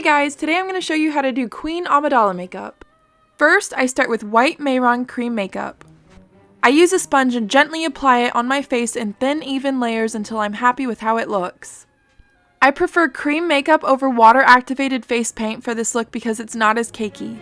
guys, today I'm going to show you how to do Queen Amidala makeup. First, I start with white Mayron cream makeup. I use a sponge and gently apply it on my face in thin, even layers until I'm happy with how it looks. I prefer cream makeup over water-activated face paint for this look because it's not as cakey.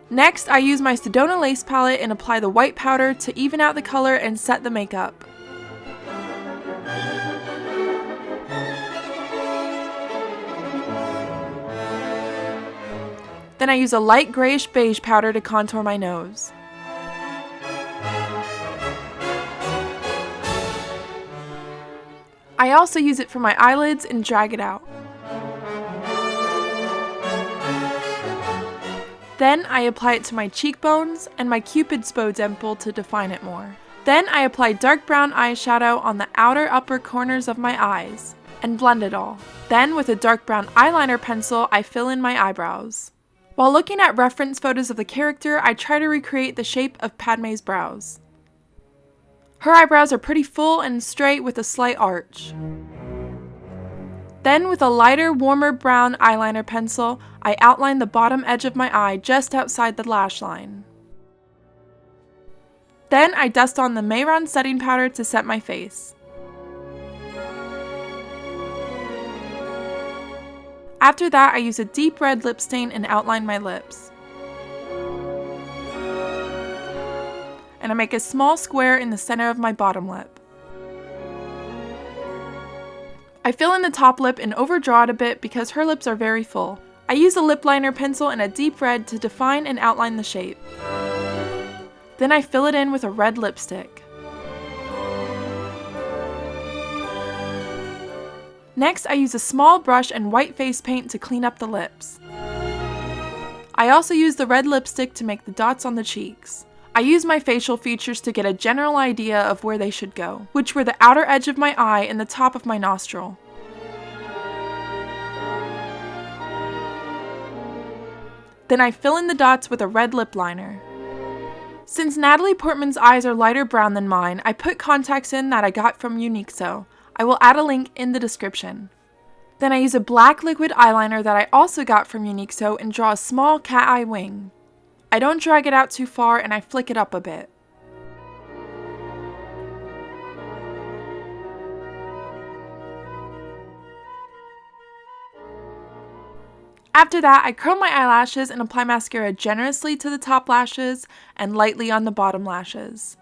Next, I use my Sedona lace palette and apply the white powder to even out the color and set the makeup. Then I use a light grayish beige powder to contour my nose. I also use it for my eyelids and drag it out. Then I apply it to my cheekbones and my Cupid's bow dimple to define it more. Then I apply dark brown eyeshadow on the outer upper corners of my eyes and blend it all. Then with a dark brown eyeliner pencil, I fill in my eyebrows. While looking at reference photos of the character, I try to recreate the shape of Padmé's brows. Her eyebrows are pretty full and straight with a slight arch. Then with a lighter, warmer brown eyeliner pencil, I outline the bottom edge of my eye just outside the lash line. Then I dust on the Mayron setting powder to set my face. After that, I use a deep red lip stain and outline my lips. And I make a small square in the center of my bottom lip. I fill in the top lip and overdraw it a bit because her lips are very full. I use a lip liner pencil in a deep red to define and outline the shape. Then I fill it in with a red lipstick. Next, I use a small brush and white face paint to clean up the lips. I also use the red lipstick to make the dots on the cheeks. I use my facial features to get a general idea of where they should go, which were the outer edge of my eye and the top of my nostril. Then I fill in the dots with a red lip liner. Since Natalie Portman's eyes are lighter brown than mine, I put contacts in that I got from Uniqso. I will add a link in the description. Then I use a black liquid eyeliner that I also got from Uniqso and draw a small cat eye wing. I don't drag it out too far and I flick it up a bit. After that, I curl my eyelashes and apply mascara generously to the top lashes and lightly on the bottom lashes.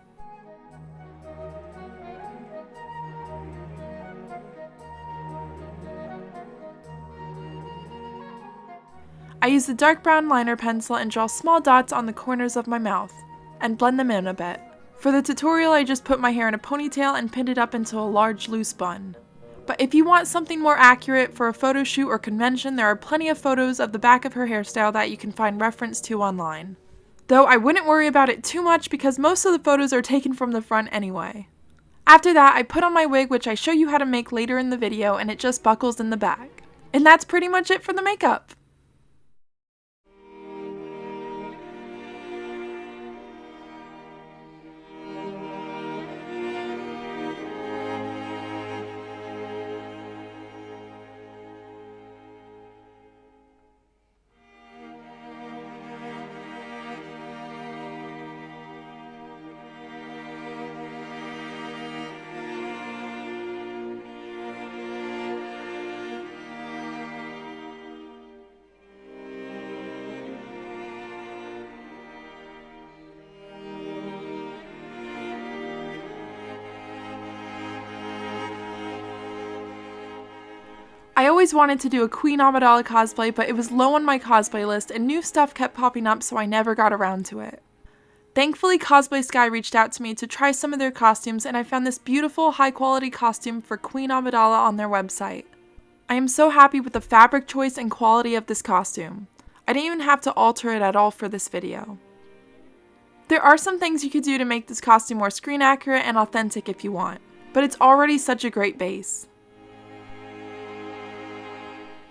I use the dark brown liner pencil and draw small dots on the corners of my mouth, and blend them in a bit. For the tutorial, I just put my hair in a ponytail and pinned it up into a large loose bun. But if you want something more accurate for a photo shoot or convention, there are plenty of photos of the back of her hairstyle that you can find reference to online. Though I wouldn't worry about it too much because most of the photos are taken from the front anyway. After that, I put on my wig, which I show you how to make later in the video, and it just buckles in the back. And that's pretty much it for the makeup. I always wanted to do a Queen Amidala cosplay, but it was low on my cosplay list and new stuff kept popping up, so I never got around to it. Thankfully, Cosplay Sky reached out to me to try some of their costumes, and I found this beautiful, high-quality costume for Queen Amidala on their website. I am so happy with the fabric choice and quality of this costume. I didn't even have to alter it at all for this video. There are some things you could do to make this costume more screen accurate and authentic if you want, but it's already such a great base.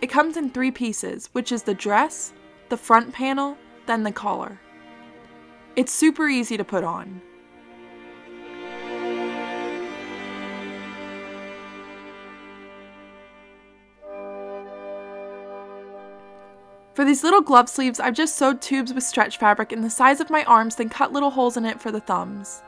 It comes in 3 pieces, which is the dress, the front panel, then the collar. It's super easy to put on. For these little glove sleeves, I've just sewed tubes with stretch fabric in the size of my arms, then cut little holes in it for the thumbs.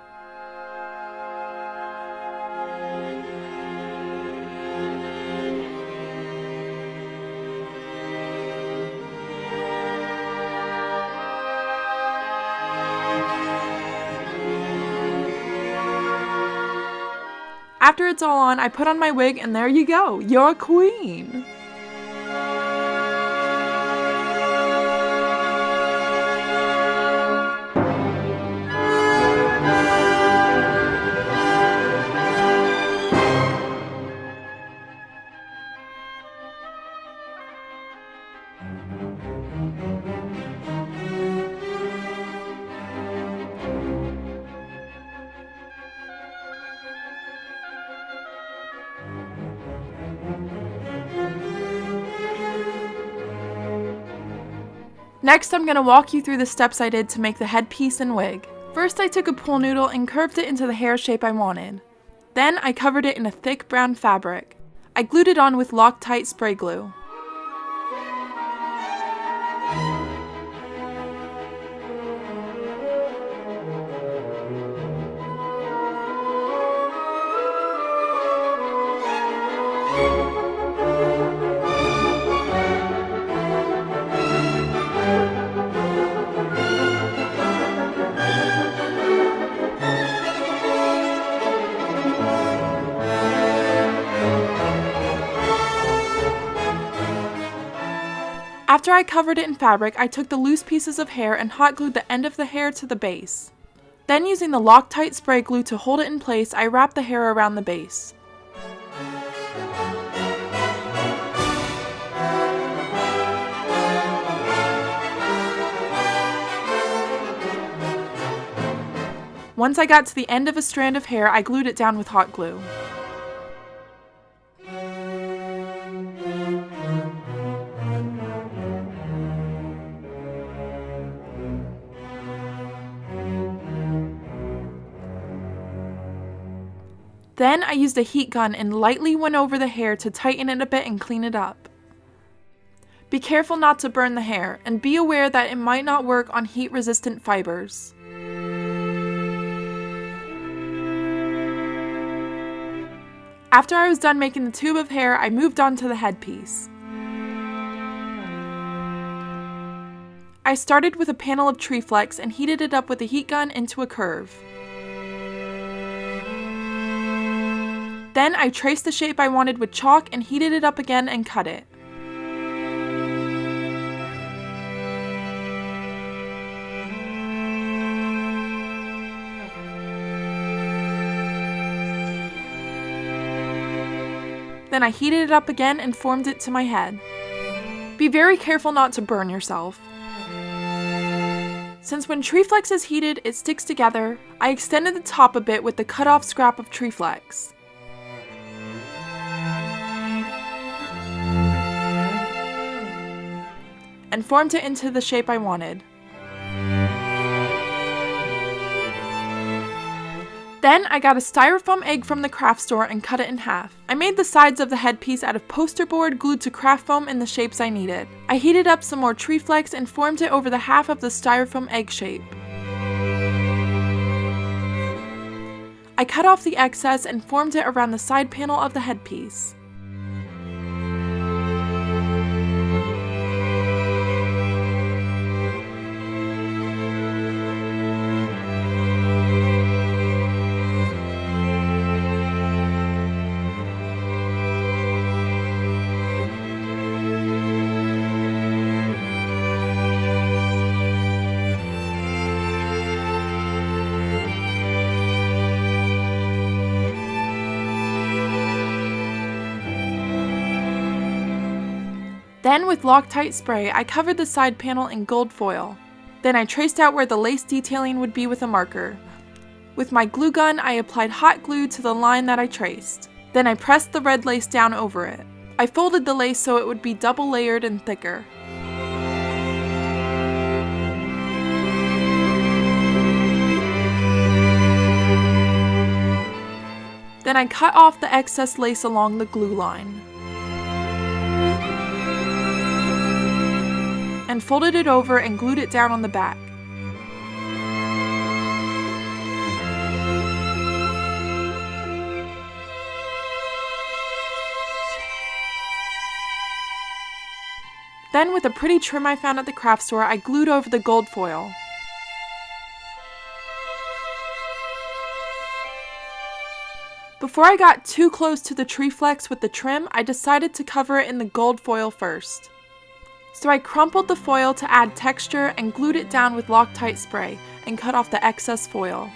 After it's all on, I put on my wig and there you go, you're a queen! Next, I'm going to walk you through the steps I did to make the headpiece and wig. First, I took a pool noodle and curved it into the hair shape I wanted. Then, I covered it in a thick brown fabric. I glued it on with Loctite spray glue. After I covered it in fabric, I took the loose pieces of hair and hot glued the end of the hair to the base. Then, using the Loctite spray glue to hold it in place, I wrapped the hair around the base. Once I got to the end of a strand of hair, I glued it down with hot glue. Then I used a heat gun and lightly went over the hair to tighten it a bit and clean it up. Be careful not to burn the hair, and be aware that it might not work on heat-resistant fibers. After I was done making the tube of hair, I moved on to the headpiece. I started with a panel of Treeflx and heated it up with a heat gun into a curve. Then I traced the shape I wanted with chalk and heated it up again and cut it. Then I heated it up again and formed it to my head. Be very careful not to burn yourself. Since when Treeflx is heated, it sticks together, I extended the top a bit with the cut-off scrap of Treeflx. And formed it into the shape I wanted. Then I got a styrofoam egg from the craft store and cut it in half. I made the sides of the headpiece out of poster board glued to craft foam in the shapes I needed. I heated up some more Treeflx and formed it over the half of the styrofoam egg shape. I cut off the excess and formed it around the side panel of the headpiece. Then with Loctite spray, I covered the side panel in gold foil. Then I traced out where the lace detailing would be with a marker. With my glue gun, I applied hot glue to the line that I traced. Then I pressed the red lace down over it. I folded the lace so it would be double layered and thicker. Then I cut off the excess lace along the glue line. And folded it over and glued it down on the back. Then with a pretty trim I found at the craft store, I glued over the gold foil. Before I got too close to the Treeflx with the trim, I decided to cover it in the gold foil first. So I crumpled the foil to add texture and glued it down with Loctite spray and cut off the excess foil.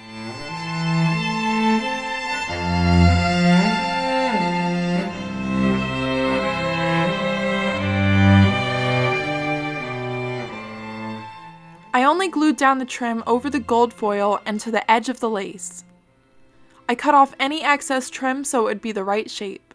I only glued down the trim over the gold foil and to the edge of the lace. I cut off any excess trim so it would be the right shape.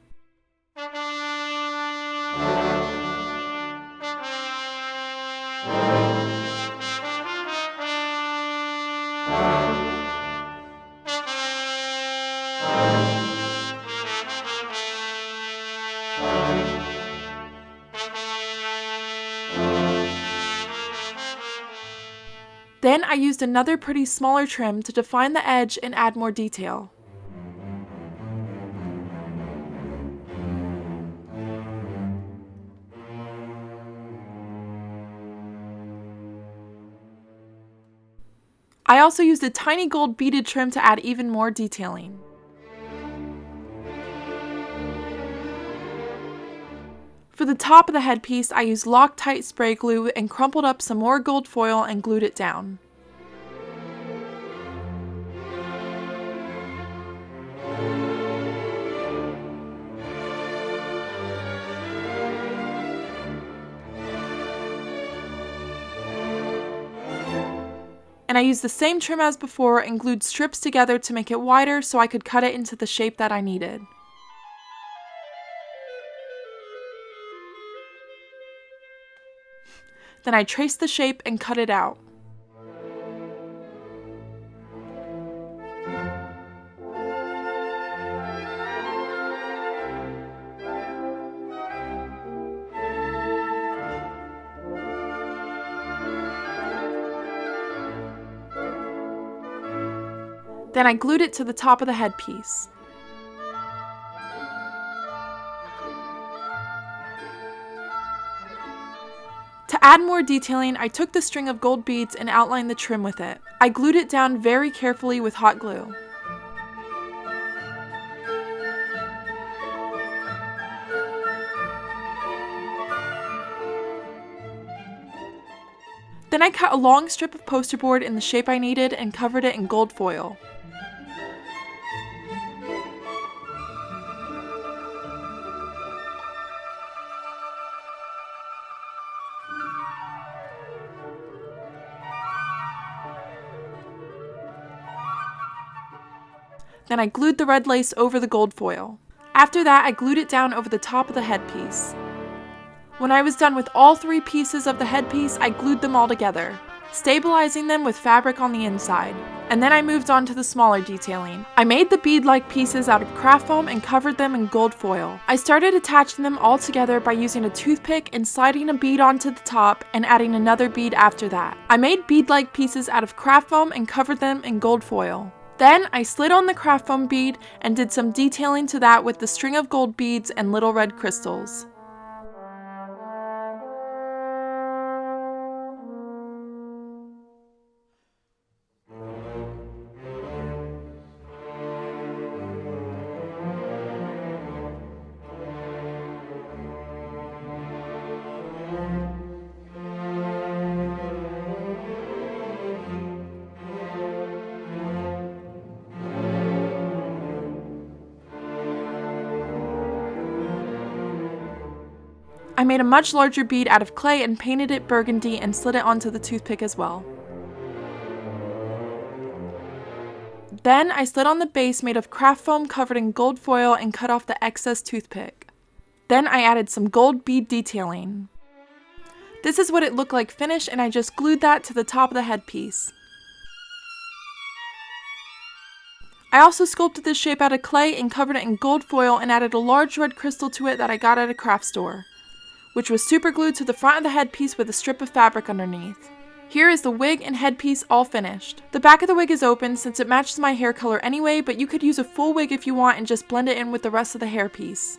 Then I used another pretty smaller trim to define the edge and add more detail. I also used a tiny gold beaded trim to add even more detailing. For the top of the headpiece, I used Loctite spray glue and crumpled up some more gold foil and glued it down. And I used the same trim as before and glued strips together to make it wider so I could cut it into the shape that I needed. Then I traced the shape and cut it out. Then I glued it to the top of the headpiece. To add more detailing, I took the string of gold beads and outlined the trim with it. I glued it down very carefully with hot glue. Then I cut a long strip of poster board in the shape I needed and covered it in gold foil. Then I glued the red lace over the gold foil. After that, I glued it down over the top of the headpiece. When I was done with all three pieces of the headpiece, I glued them all together, stabilizing them with fabric on the inside. And then I moved on to the smaller detailing. I made the bead-like pieces out of craft foam and covered them in gold foil. I started attaching them all together by using a toothpick and sliding a bead onto the top and adding another bead after that. I made bead-like pieces out of craft foam and covered them in gold foil. Then I slid on the craft foam bead and did some detailing to that with the string of gold beads and little red crystals. I made a much larger bead out of clay and painted it burgundy and slid it onto the toothpick as well. Then I slid on the base made of craft foam covered in gold foil and cut off the excess toothpick. Then I added some gold bead detailing. This is what it looked like finished, and I just glued that to the top of the headpiece. I also sculpted this shape out of clay and covered it in gold foil and added a large red crystal to it that I got at a craft store, which was super glued to the front of the headpiece with a strip of fabric underneath. Here is the wig and headpiece all finished. The back of the wig is open since it matches my hair color anyway, but you could use a full wig if you want and just blend it in with the rest of the hairpiece.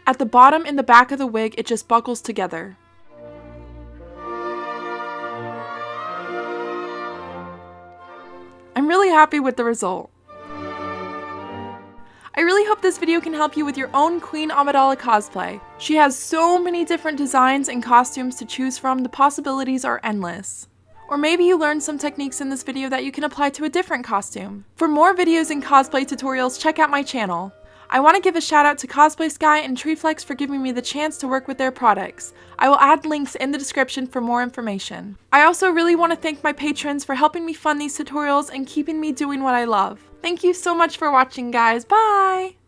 At the bottom and the back of the wig, it just buckles together. I'm really happy with the result. I really hope this video can help you with your own Queen Amidala cosplay. She has so many different designs and costumes to choose from, the possibilities are endless. Or maybe you learned some techniques in this video that you can apply to a different costume. For more videos and cosplay tutorials, check out my channel. I want to give a shout out to Cosplay Sky and Treeflx for giving me the chance to work with their products. I will add links in the description for more information. I also really want to thank my patrons for helping me fund these tutorials and keeping me doing what I love. Thank you so much for watching, guys. Bye!